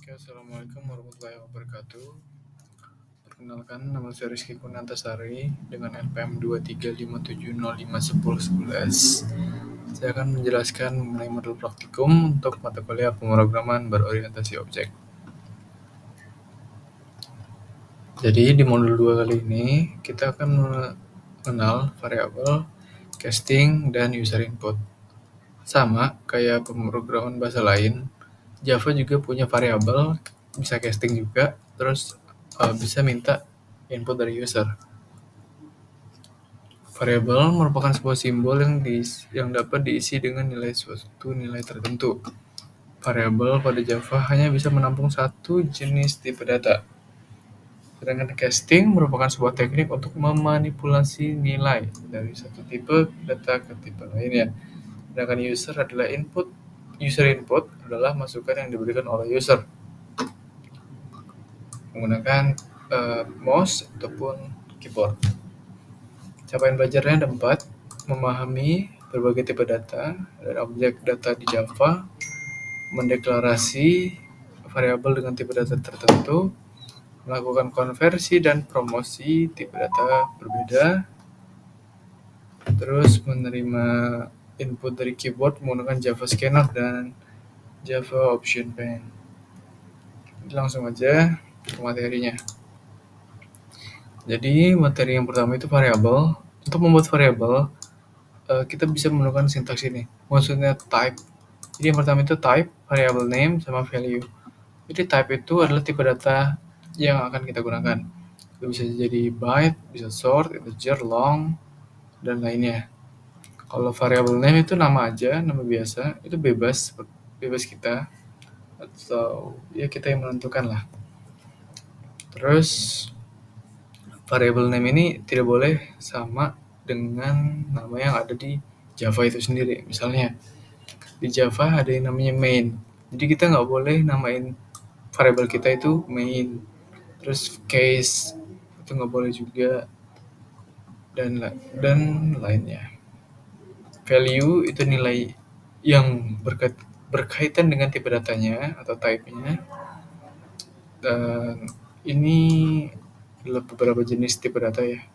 Oke, Assalamualaikum warahmatullahi wabarakatuh. Perkenalkan, nama saya Rizky Kunantasari dengan NPM 235705111. Saya akan menjelaskan mengenai modul praktikum untuk mata kuliah pemrograman berorientasi objek. Jadi di modul 2 kali ini, kita akan mengenal variabel, casting, dan user input. Sama kayak pemrograman bahasa lain, Java juga punya variabel, bisa casting juga, terus bisa minta input dari user. Variabel merupakan sebuah simbol yang dapat diisi dengan suatu nilai tertentu. Variabel pada Java hanya bisa menampung satu jenis tipe data. Sedangkan casting merupakan sebuah teknik untuk memanipulasi nilai dari satu tipe data ke tipe lainnya. Sedangkan user input adalah masukan yang diberikan oleh user menggunakan mouse ataupun keyboard. Capaian belajarnya ada 4, memahami berbagai tipe data dan objek data di Java, mendeklarasi variabel dengan tipe data tertentu, melakukan konversi dan promosi tipe data berbeda, terus menerima input dari keyboard menggunakan Java Scanner dan Java Option Pen. Langsung aja ke materinya. Jadi materi yang pertama itu variabel. Untuk membuat variabel, kita bisa menggunakan sintaks ini. Maksudnya type. Jadi yang pertama itu type, variable name, sama value. Jadi type itu adalah tipe data yang akan kita gunakan. Itu bisa jadi byte, bisa short, integer, long, dan lainnya. Kalau variable name itu nama aja, nama biasa, itu bebas kita. Atau ya kita yang menentukan lah. Terus variable name ini tidak boleh sama dengan nama yang ada di Java itu sendiri. Misalnya di Java ada yang namanya main. Jadi kita nggak boleh namain variabel kita itu main. Terus case itu nggak boleh juga, dan lainnya. Value itu nilai yang berkaitan dengan tipe datanya atau type-nya. Dan ini adalah beberapa jenis tipe data ya.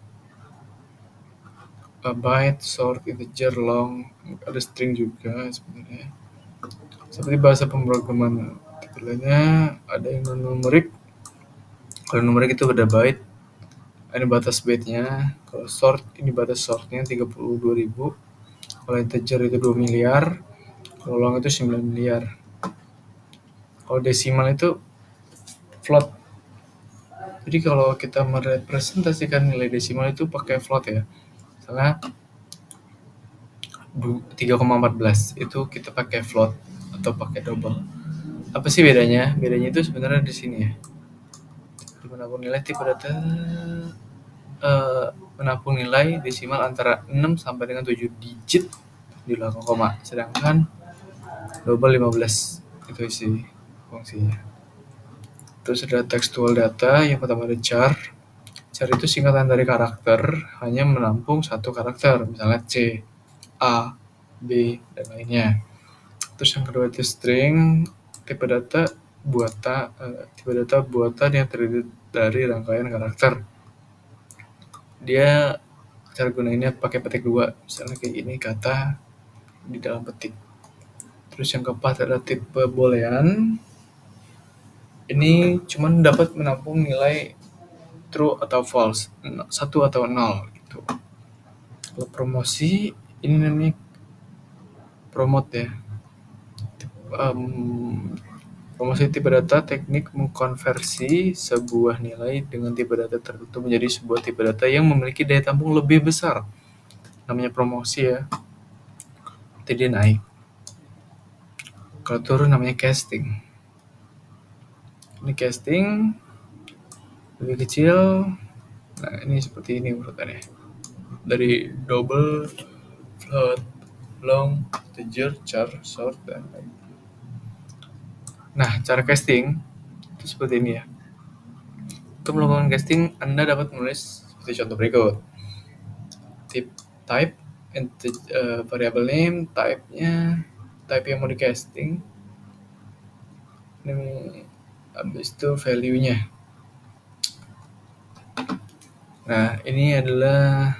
Byte, short, integer, long, ada string juga sebenarnya. Seperti bahasa pemrograman tipe lainnya, ada yang non-numerik. Kalau numerik itu ada byte, ini batas byte-nya. Kalau short, ini batas short-nya 32.000. Kalau integer itu 2 miliar. Kalau long itu 9 miliar. Kalau desimal itu float. Jadi kalau kita merepresentasikan nilai desimal itu pakai float ya. Misalnya 3,14 itu kita pakai float atau pakai double. Apa sih bedanya? Bedanya itu sebenarnya di sini ya. Menampung nilai tipe data menampung nilai desimal antara 6 sampai dengan 7 digit di belakang koma. Sedangkan double 15 itu isi fungsinya. Terus ada textual data, yang pertama ada char. Char itu singkatan dari karakter, hanya menampung satu karakter, misalnya C, A, B, dan lainnya. Terus yang kedua itu string, tipe data buatan yang terdiri dari rangkaian karakter. Dia cara gunainnya pakai petik 2, misalnya kayak ini kata di dalam petik. Terus yang keempat ada tipe boolean. Ini cuma dapat menampung nilai true atau false, 1 atau 0 gitu. Kalau promosi, ini namanya promote ya. Promosi tipe data teknik mengkonversi sebuah nilai dengan tipe data tertentu menjadi sebuah tipe data yang memiliki daya tampung lebih besar. Namanya promosi ya. Jadi naik. Kalau turun namanya casting. Ini casting lebih kecil. Nah, ini seperti ini urutannya. Dari double, float, long, integer, char, short, dan lain. Nah, cara casting itu seperti ini ya. Untuk melakukan casting, Anda dapat menulis seperti contoh berikut. Type, variable name, type yang mau di casting. Ini habis itu value-nya. Nah, ini adalah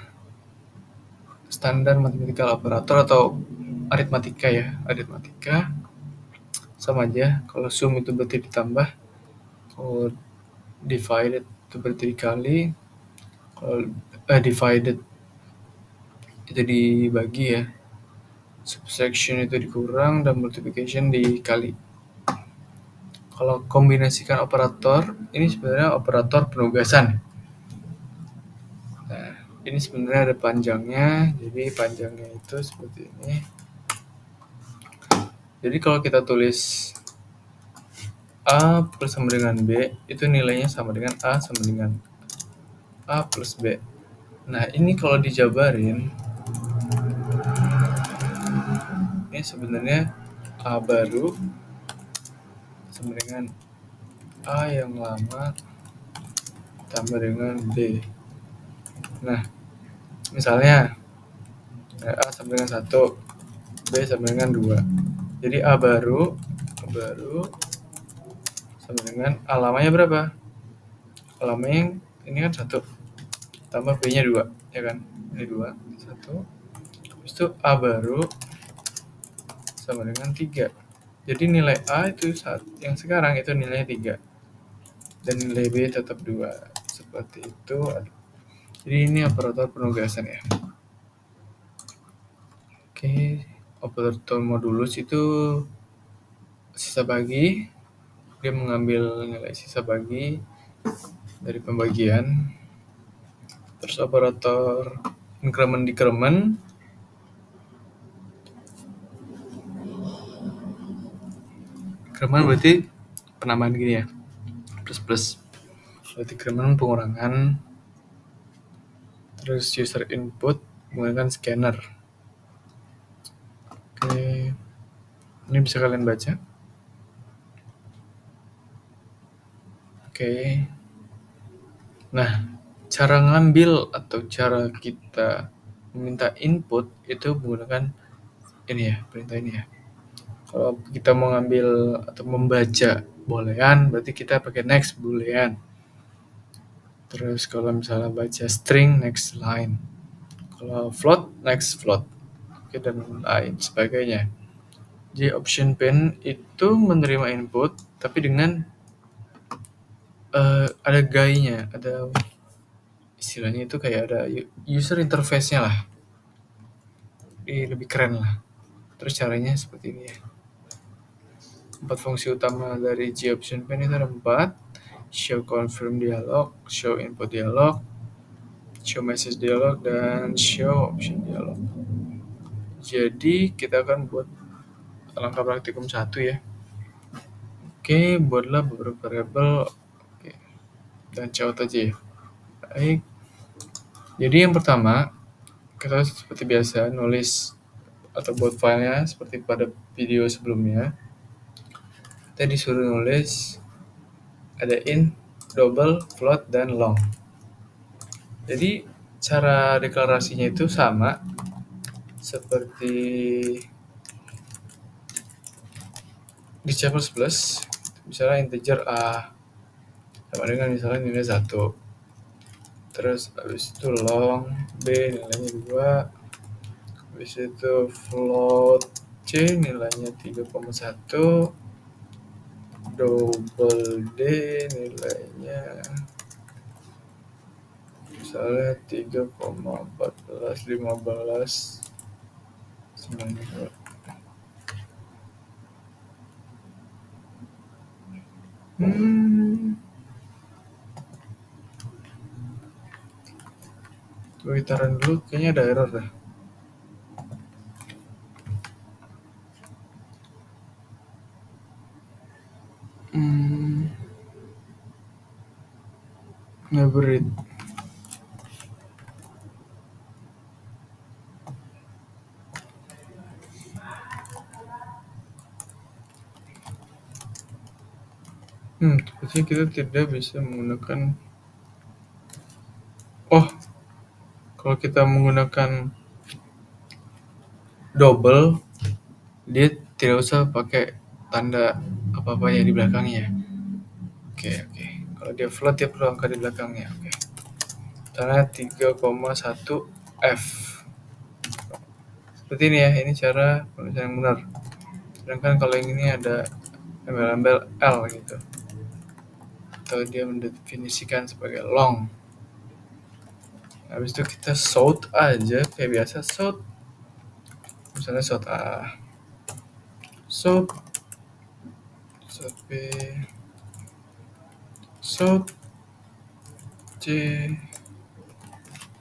standar mathematical operator atau aritmatika ya. Aritmatika sama aja. Kalau sum itu berarti ditambah, kalau divided itu berarti dikali, kalau divided itu dibagi ya, subtraction itu dikurang, dan multiplication dikali. Kalau kombinasikan operator, ini sebenarnya operator penugasan. Nah, ini sebenarnya ada panjangnya, jadi panjangnya itu seperti ini. Jadi kalau kita tulis A plus sama dengan B, itu nilainya sama dengan A sama dengan A plus B. Nah, ini kalau dijabarin, ini sebenarnya A baru sama dengan A yang lama tambah dengan B. Nah, misalnya A sama dengan 1, B sama dengan 2. Jadi A baru sama dengan A lamanya berapa? A lamanya ini kan 1, tambah B-nya 2, ya kan? Ini 2, 1. Habis itu A baru sama dengan 3. Jadi nilai A itu yang sekarang itu nilainya 3. Dan nilai B tetap 2. Seperti itu. Jadi ini operator penugasan ya. Oke, operator modulus itu sisa bagi. Dia mengambil nilai sisa bagi dari pembagian. Terus operator increment decrement berarti penambahan gini ya, plus. Berarti decrement pengurangan. Terus user input menggunakan scanner. Oke, ini bisa kalian baca. Oke. Nah, cara ngambil atau cara kita meminta input itu menggunakan ini ya, perintah ini ya. Kalau kita mau ngambil atau membaca boolean, berarti kita pakai next boolean. Terus kalau misalnya baca string, next line. Kalau float, next float. Oke, dan lain sebagainya. Jadi option pen itu menerima input, tapi dengan ada GUI-nya, ada istilahnya itu kayak ada user interface-nya lah. Jadi lebih keren lah. Terus caranya seperti ini ya. 4 fungsi utama dari GOption pen itu ada 4. Show confirm dialog, show input dialog, show message dialog, dan show option dialog. Jadi kita akan buat langkah praktikum 1 ya. Oke, buatlah beberapa variabel. Oke. Dan cout aja ya. Baik. Jadi yang pertama, kita seperti biasa nulis atau buat filenya seperti pada video sebelumnya. Kita disuruh nulis ada int, double, float, dan long. Jadi cara deklarasinya itu sama seperti di C++. Misalnya integer A sama dengan misalnya nilai 1. Terus habis itu long B nilainya 2. Habis itu float C nilainya 3,1. Double D nilainya misalnya 3,1415 92. Gue taruh dulu, kayaknya ada error dah. Never read. Sepertinya kita tidak bisa menggunakan. Kalau kita menggunakan double, dia tidak usah pakai tanda apa-apa ya di belakangnya. Oke. Kalau dia float dia perlu angka di belakangnya. Oke. Misalnya 3,1 F. Seperti ini ya, ini cara penulisan yang benar. Sedangkan kalau yang ini ada embel-embel L gitu. Atau dia mendefinisikan sebagai long. Habis itu kita sort aja kayak biasa, sort. Misalnya sort A, sort B, sort C,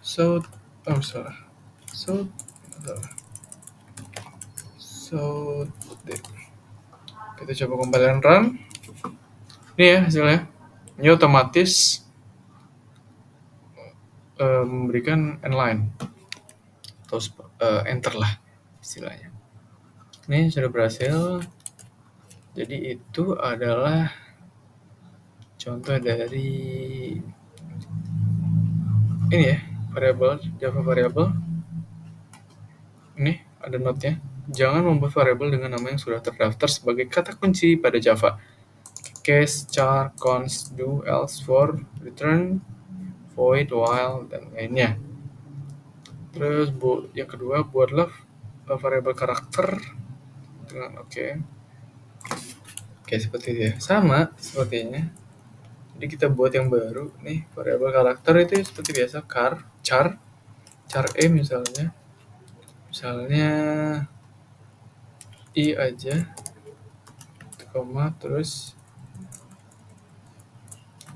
sort salah, sort D. Kita coba compile and run. Ini ya hasilnya. Ini otomatis memberikan inline atau enter lah istilahnya. Ini sudah berhasil. Jadi itu adalah contoh dari ini ya, variable Java variable. Ini ada note-nya. Jangan membuat variabel dengan nama yang sudah terdaftar sebagai kata kunci pada Java. Case, char, const, do, else, for, return, void, while, dan lainnya. Terus yang kedua, buatlah variabel karakter dengan oke, seperti itu ya. Sama sepertinya. Jadi kita buat yang baru nih, variabel karakter itu seperti biasa, char E misalnya I aja, koma, terus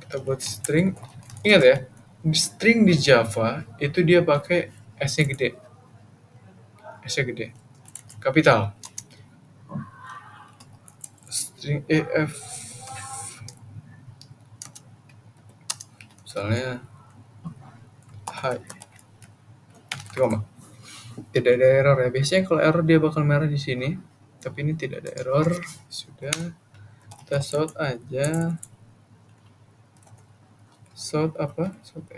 kita buat string. Ingat ya, string di Java itu dia pakai S-nya gede, kapital. String EF misalnya hi, koma. Tidak ada error ya. Biasanya kalau error dia bakal merah di sini, tapi ini tidak ada error. Sudah, kita sort aja. Sort apa? Sort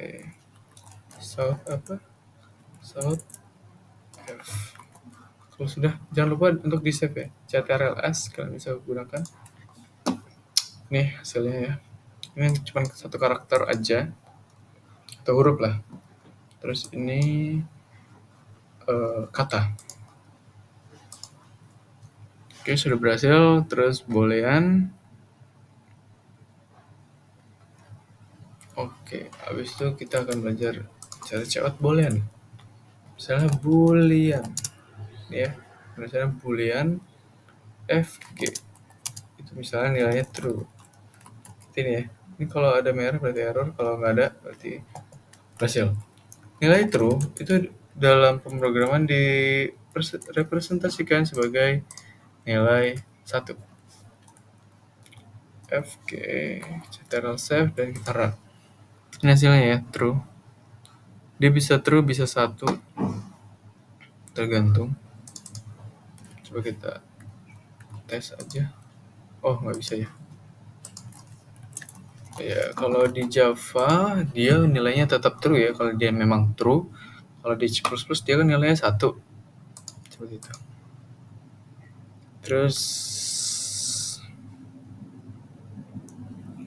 F. Kalau sudah, jangan lupa untuk di save ya. CTRL-S kalian bisa gunakan. Nih hasilnya ya. Ini cuma satu karakter aja atau huruf lah. Terus ini kata. Oke, sudah berhasil. Terus boolean. Oke, habis itu kita akan belajar cara check out boolean. Misalnya boolean, ya. Misalnya boolean FG. Itu misalnya nilainya true. Ini ya. Ini kalau ada merah berarti error, kalau nggak ada berarti berhasil. Nilai true itu dalam pemrograman direpresentasikan sebagai nilai 1. FG, Ctrl save dan kita run. Ini hasilnya ya, true. Dia bisa true, bisa 1, tergantung. Coba kita tes aja. Oh, nggak bisa ya. Ya, kalau di Java dia nilainya tetap true ya, kalau dia memang true. Kalau di C++ dia kan nilainya 1. Seperti itu. Terus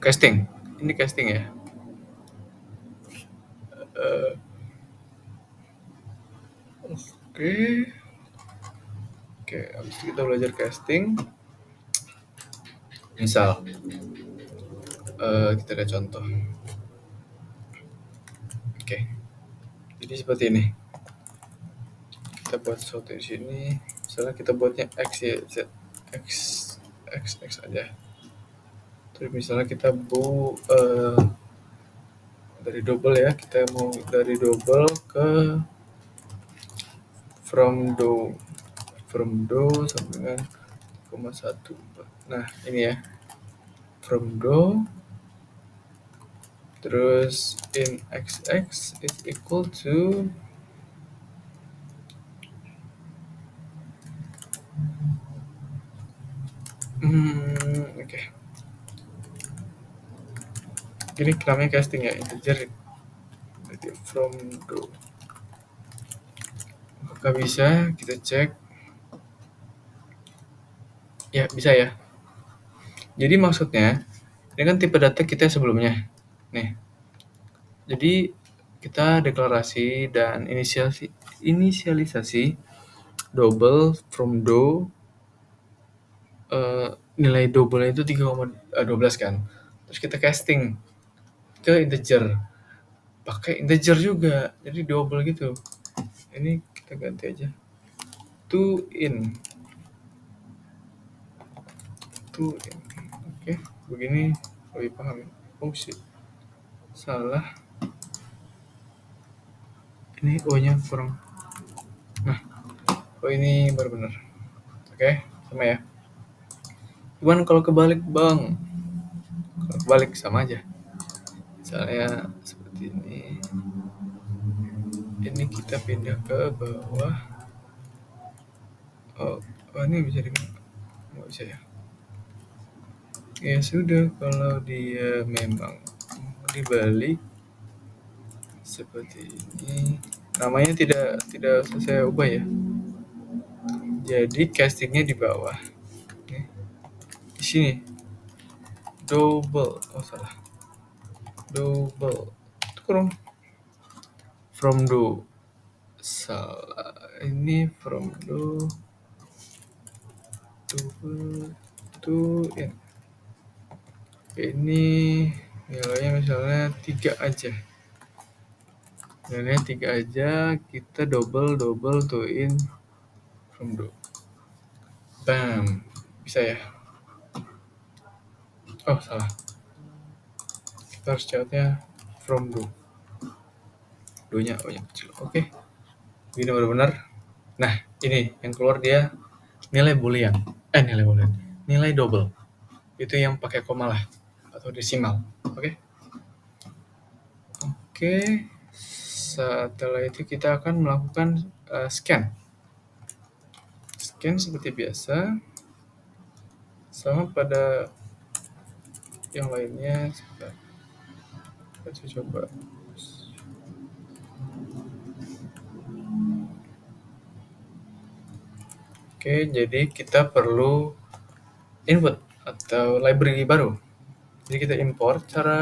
casting. Ini casting ya. Oke, habis itu kita belajar casting. Misal kita lihat contoh. Oke. Jadi seperti ini. Kita buat sesuatu di sini. Misalnya kita buatnya X ya, Z, X aja. Terus misalnya kita dari double ya, kita mau dari double ke from do sampai dengan 0,1. Nah ini ya, from do terus in xx is equal to oke. Ini namanya casting ya, integer. Berarti from do. Apakah bisa? Kita cek. Ya, bisa ya. Jadi maksudnya Ini kan tipe data kita sebelumnya. Nih, jadi kita deklarasi dan inisialisasi double from do, nilai double itu 3,12 kan. Terus kita casting ke integer. Pakai integer juga. Jadi double gitu. Ini kita ganti aja. To in. Oke, begini lebih paham. Oh shit. Salah. Ini O-nya kurang. Nah, oh ini baru benar. Oke, sama ya. Cuman kalau kebalik, Bang. Kalau kebalik sama aja. Misalnya seperti ini. Ini kita pindah ke bawah. Oh, ini bisa nggak bisa ya? Ya sudah, kalau dia memang dibalik seperti ini, namanya tidak saya ubah ya. Jadi castingnya di bawah. Nih, di sini double. Oh salah. Double. Itu kurang from do. Salah. Ini from do double to in. Ini nilainya misalnya 3 aja. Nilainya 3 aja, kita double to in from do. Bam. Bisa ya? Oh, salah. Kita harus catatnya from do. Do-nya O-nya kecil. Oke. Ini benar-benar. Nah, ini yang keluar dia nilai boolean. Nilai boolean. Nilai double. Itu yang pakai koma lah atau desimal. Oke. Oke. Setelah itu kita akan melakukan scan. Scan seperti biasa. Sama pada yang lainnya. Kita coba. Oke, jadi kita perlu input atau library baru. Jadi kita import. Cara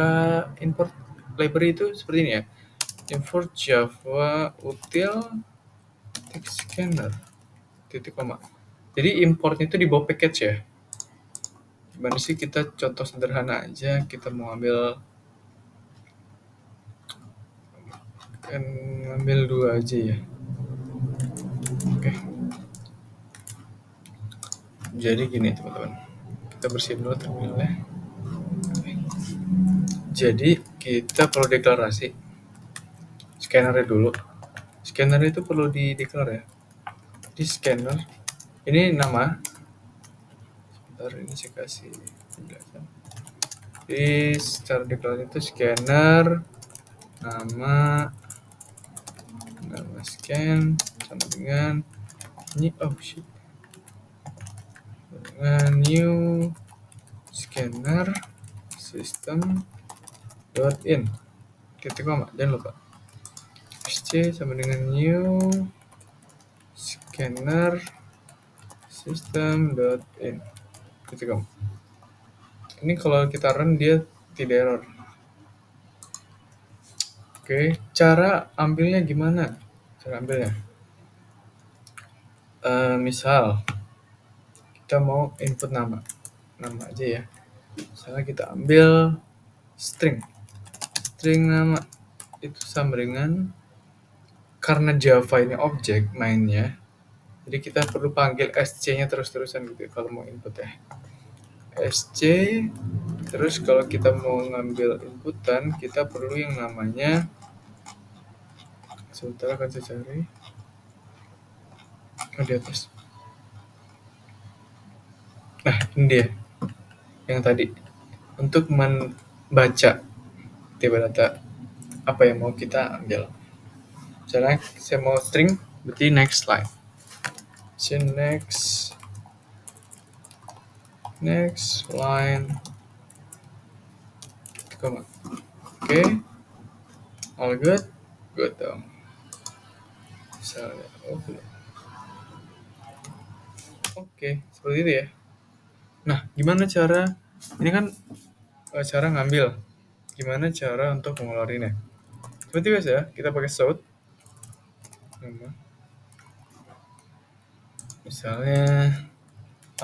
import library itu seperti ini ya. Import Java util text scanner titik koma. Jadi importnya itu di bawah package ya. Gimana sih, kita contoh sederhana aja. Kita mau ambil 2 aja ya. Oke. Jadi gini teman-teman. Kita bersihin dulu terminalnya. Jadi kita perlu deklarasi scannernya dulu. Scanner itu perlu dideklar ya. Di scanner ini nama. Sebentar, ini saya kasih penjelasan. Jadi secara deklarasi itu scanner nama scan sama dengan dengan new scanner system .in titik koma, jangan lupa sc sama dengan new scanner system .in titik koma. Ini kalau kita run dia tidak error. Oke, cara ambilnya gimana? Cara ambilnya misal kita mau input nama aja ya. Misalnya kita ambil string nama itu sama dengan, karena Java ini objek mainnya, jadi kita perlu panggil sc-nya terus-terusan gitu kalau mau input ya. Sc, terus kalau kita mau ngambil inputan kita perlu yang namanya, sebentar akan saya cari di atas. Nah, ini dia yang tadi untuk membaca tipe data apa yang mau kita ambil. Misalnya saya mau string, berarti next line. So next line. Oke. All good dong. Misalnya, Oke, seperti itu ya. Nah, gimana cara ini kan cara ngambil. Gimana cara untuk mengeluarinnya? Seperti biasa ya, kita pakai sort. Misalnya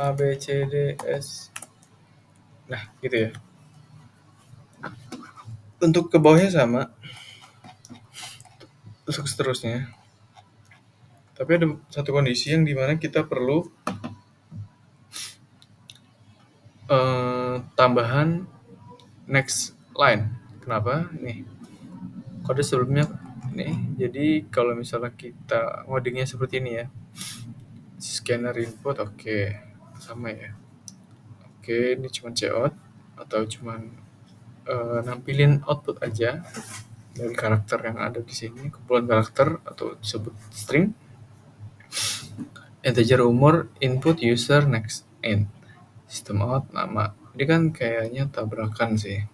A, B, C, D, S. Nah, gitu ya. Untuk ke bawahnya sama, terus seterusnya. Tapi ada satu kondisi yang dimana kita perlu tambahan next line. Kenapa? Nih, kode sebelumnya nih. Jadi kalau misalnya kita ngodingnya seperti ini ya, scanner input, oke, sama ya. Oke, ini cuma cout atau cuma nampilin output aja dari karakter yang ada di sini, kumpulan karakter atau disebut string. Integer umur, input user, next int. System out, nama. Ini kan kayaknya tabrakan sih.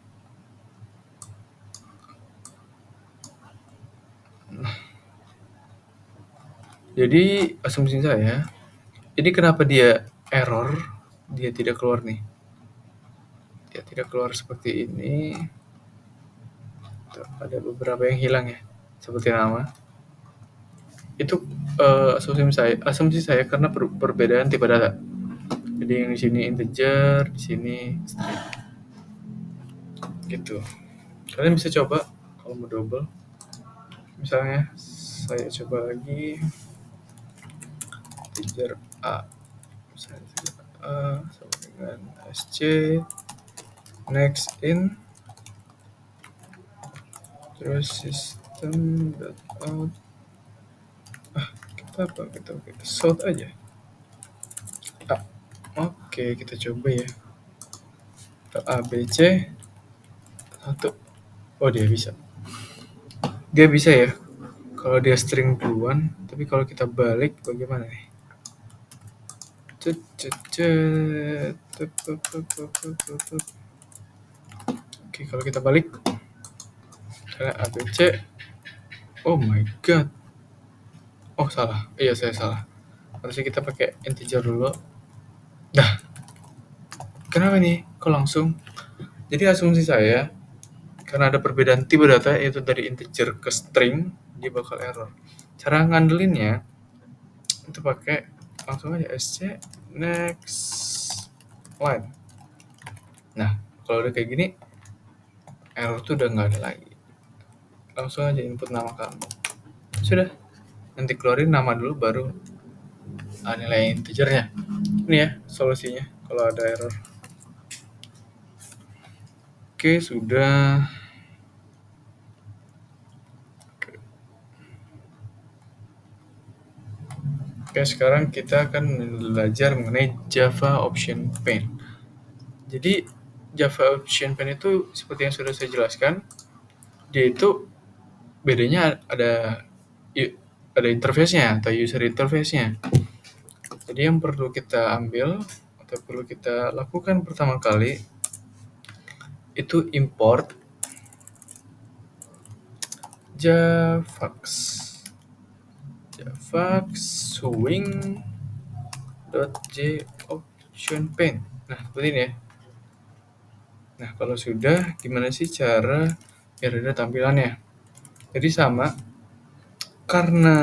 Jadi asumsi saya, ini kenapa dia error, dia tidak keluar nih. Dia tidak keluar seperti ini. Tuh, ada beberapa yang hilang ya, seperti nama. Itu asumsi saya karena perbedaan tipe data. Jadi yang di sini integer, di sini string. Gitu. Kalian bisa coba kalau mau double. Misalnya saya coba lagi integer A. Misalnya A sama dengan SC next in terus system.out kita sort aja. Oke, kita coba ya. A, B, C 1. Oh, dia bisa. Dia bisa ya. Kalau dia string duluan, tapi kalau kita balik bagaimana nih? Oke, kalau kita balik A, B, C. Oh my god. Oh, salah. Iya, saya salah. Harusnya kita pakai integer dulu. Dah. Kenapa nih? Kok langsung? Jadi asumsi saya, karena ada perbedaan tipe data, yaitu dari integer ke string, dia bakal error. Cara ngandelinnya, itu pakai langsung aja SC next line. Nah, kalau udah kayak gini, error tuh udah nggak ada lagi. Langsung aja input nama kamu. Sudah. Nanti keluarin nama dulu, baru nilai integernya. Ini ya solusinya kalau ada error. Oke, sudah. Oke, sekarang kita akan belajar mengenai Java Option Pane. Jadi, Java Option Pane itu seperti yang sudah saya jelaskan, dia itu bedanya ada interface-nya atau user interface-nya. Jadi yang perlu kita ambil atau perlu kita lakukan pertama kali itu import javax swing.jOptionPane. Nah, seperti ini ya. Nah, kalau sudah, gimana sih cara biar ada tampilannya? Jadi sama, karena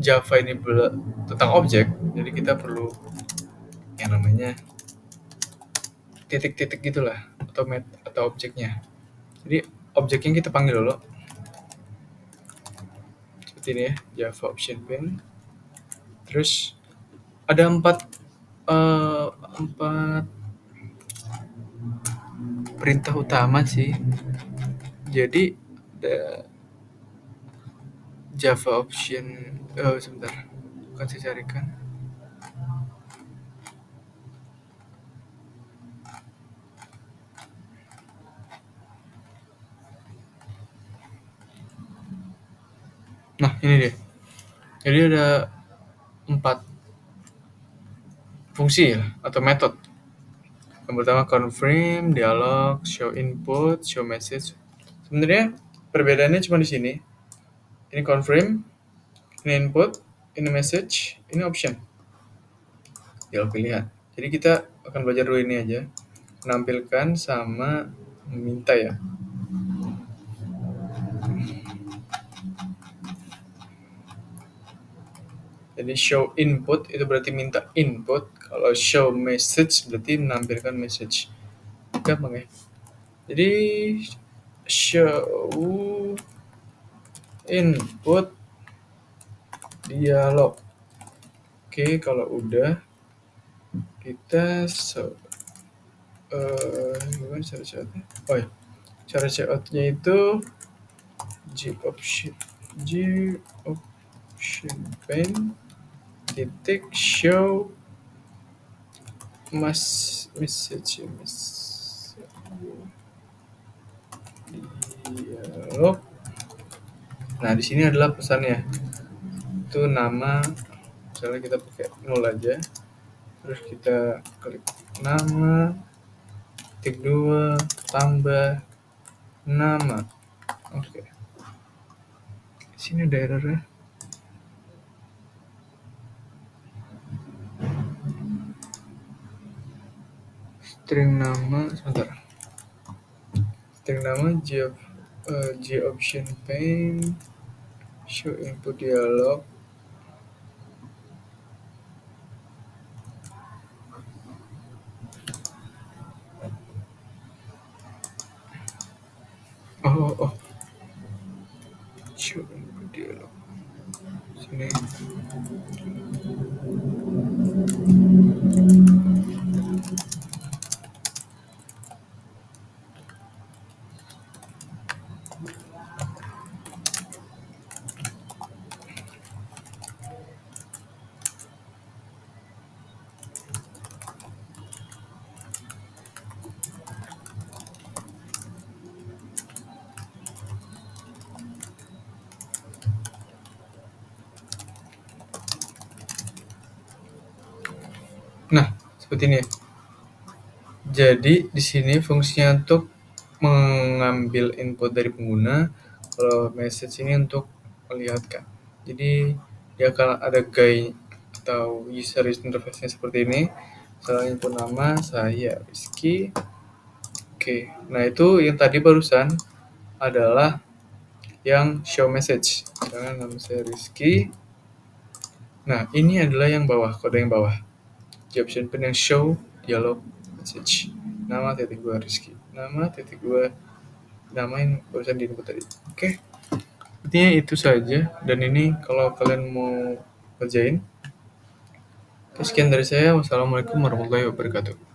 Java ini tentang objek, jadi kita perlu yang namanya titik-titik gitulah, atau objeknya. Jadi objeknya kita panggil dulu. Seperti ini ya, Java Option Pane. Terus ada empat perintah utama sih. Jadi ada Java Option, sebentar, akan saya carikan. Nah, ini dia. Jadi ada 4 fungsi ya, atau metode. Yang pertama confirm, dialog, show input, show message. Sebenarnya perbedaannya cuma di sini. Ini confirm, ini input, ini message, ini option. Dialog pilihan. Jadi kita akan belajar dulu ini aja. menampilkan sama meminta ya. Jadi show input itu berarti minta input, kalau show message berarti menampilkan message. Gampang ya. Jadi show input dialog. Oke, kalau udah kita gimana cara checkoutnya? Oh ya, cara checkoutnya itu G option pane titik show message dialog. Nah, di sini adalah pesannya. Itu nama, misalnya kita pakai 0 aja. Terus kita klik nama, titik 2, tambah nama. Oke. Di sini ada error-nya. String nama, sebentar. String nama G option pane show input dialog. Oh. Show input dialog. Sini. Nah, seperti ini. Jadi di sini fungsinya untuk mengambil input dari pengguna, kalau message ini untuk melihatkan. Jadi dia akan ada guide atau user interface-nya seperti ini. Misalnya input nama saya Rizky. Oke, nah itu yang tadi barusan adalah yang show message. Misalnya nama saya Rizky. Nah, ini adalah yang bawah, kode yang bawah. Di option pin yang show dialog message. Nama titik 2 Rizky. Nama titik 2 nama yang barusan di input tadi. Oke. Intinya itu saja, dan ini kalau kalian mau kerjain. Sekian dari saya. Wassalamualaikum warahmatullahi wabarakatuh.